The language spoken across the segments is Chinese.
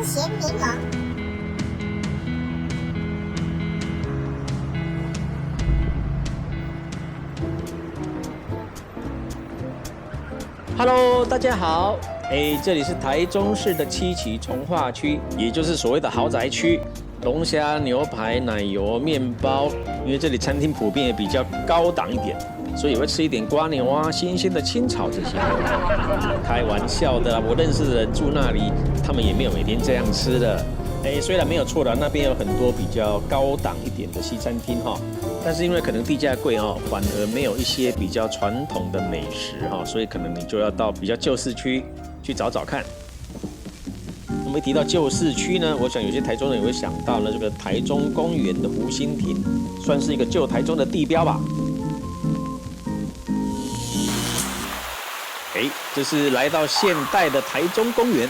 咸柠檬。Hello， 大家好，这里是台中市的七期从化区，也就是所谓的豪宅区。龙虾、牛排、奶油、面包，因为这里餐厅普遍也比较高档一点，所以会吃一点蝸牛啊、新鲜的青草这些。开玩笑的，我认识的人住那里，他们也没有每天这样吃的。虽然没有错啦，那边有很多比较高档一点的西餐厅哈，但是因为可能地价贵哈，反而没有一些比较传统的美食哈，所以可能你就要到比较旧市区去找找看。我们一提到旧市区呢，我想有些台中人也会想到呢，这个台中公园的湖心亭，算是一个旧台中的地标吧。这是来到现代的台中公园。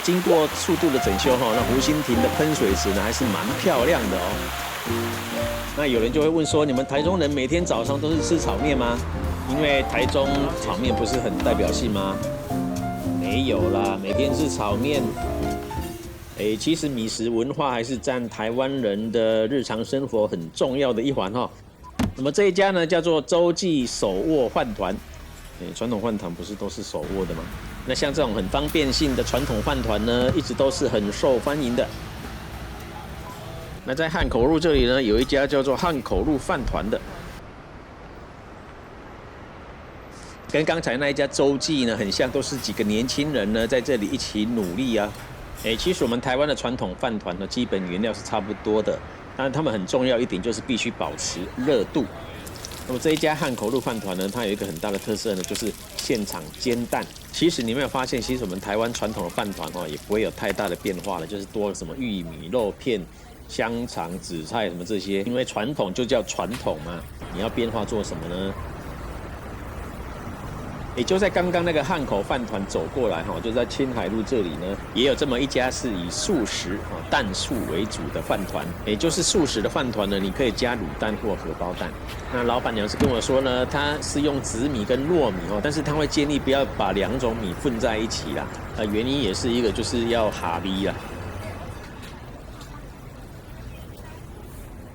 经过速度的整修哈，那湖心亭的喷水池呢还是蛮漂亮的哦。那有人就会问说，你们台中人每天早上都是吃炒面吗？因为台中炒面不是很代表性吗？没有啦，每天吃炒面。其实米食文化还是占台湾人的日常生活很重要的一环哈。那么这一家呢叫做洲际手握饭团。传统饭团不是都是手握的吗？那像这种很方便性的传统饭团呢，一直都是很受欢迎的。那在汉口路这里呢，有一家叫做汉口路饭团的，跟刚才那一家洲际呢很像，都是几个年轻人呢在这里一起努力啊。其实我们台湾的传统饭团呢，基本原料是差不多的，但是他们很重要一点就是必须保持热度。那么这一家汉口路饭团呢，它有一个很大的特色呢，就是现场煎蛋。其实你有没有发现，其实我们台湾传统的饭团哦，也不会有太大的变化了，就是多了什么玉米、肉片、香肠、紫菜什么这些。因为传统就叫传统嘛，你要变化做什么呢？也就在刚刚那个汉口饭团走过来哈，就在青海路这里呢，也有这么一家是以素食蛋素为主的饭团，也就是素食的饭团呢，你可以加卤蛋或荷包蛋。那老板娘是跟我说呢，她是用紫米跟糯米但是她会建议不要把两种米混在一起啦。原因也是一个就是要哈利啦。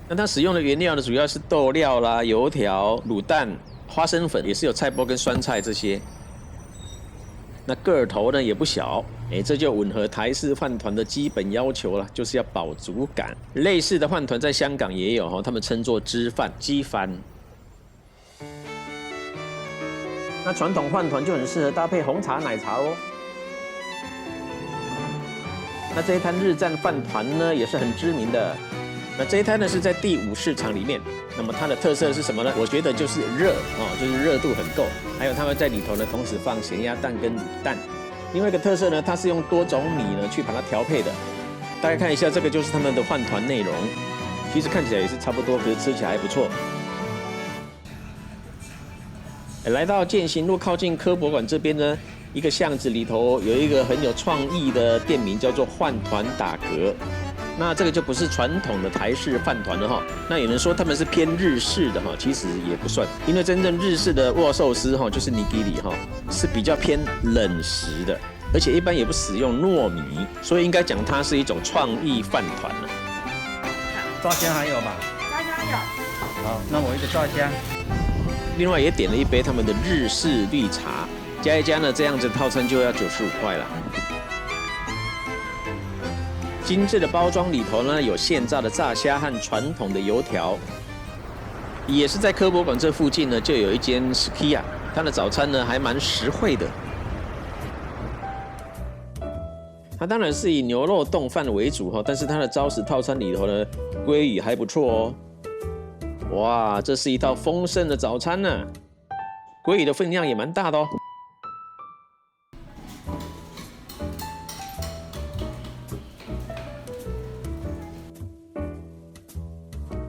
那它使用的原料呢，主要是豆料啦、油条、卤蛋。花生粉也是有菜脯跟酸菜这些，那个头呢也不小，这就吻合台式饭团的基本要求了，就是要饱足感。类似的饭团在香港也有他们称作汁饭、鸡饭。那传统饭团就很适合搭配红茶、奶茶哦。那这一摊日战饭团呢也是很知名的。那这一摊呢是在第5市场里面，那么它的特色是什么呢？我觉得就是热就是热度很够，还有他们在里头呢同时放咸鸭蛋跟卤蛋。另外一个特色呢，它是用多种米呢去把它调配的。大家看一下，这个就是他们的饭团内容，其实看起来也是差不多，可是吃起来还不错。来到健行路靠近科博馆这边呢，一个巷子里头有一个很有创意的店名，叫做饭团打嗝。那这个就不是传统的台式饭团了哈。那有人说他们是偏日式的哈，其实也不算，因为真正日式的握寿司哈，就是 nigiri 哈，是比较偏冷食的，而且一般也不使用糯米，所以应该讲它是一种创意饭团了。炸虾还有吧？炸虾有。好，那我一个炸虾。另外也点了一杯他们的日式绿茶，加一加呢，这样子套餐就要95块了。精致的包装里头呢，有现炸的炸虾和传统的油条。也是在科博馆这附近呢，就有一间 Skia， 它的早餐呢还蛮实惠的。它当然是以牛肉冻饭为主哈，但是它的招食套餐里头呢，鲑鱼还不错哦。哇，这是一道丰盛的早餐呢，鲑鱼的分量也蛮大的哦。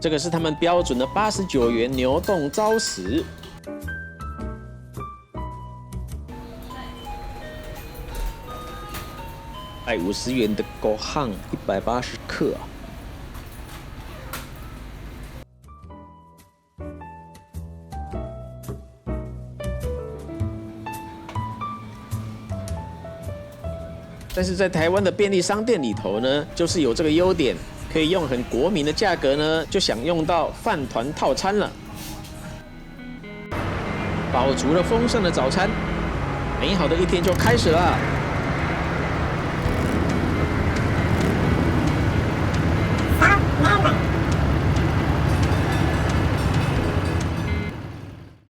这个是他们标准的89元牛冻招食。50元的狗汉180克啊。但是在台湾的便利商店里头呢，就是有这个优点，可以用很国民的价格呢，就享用到饭团套餐了。饱足了丰盛的早餐，美好的一天就开始了。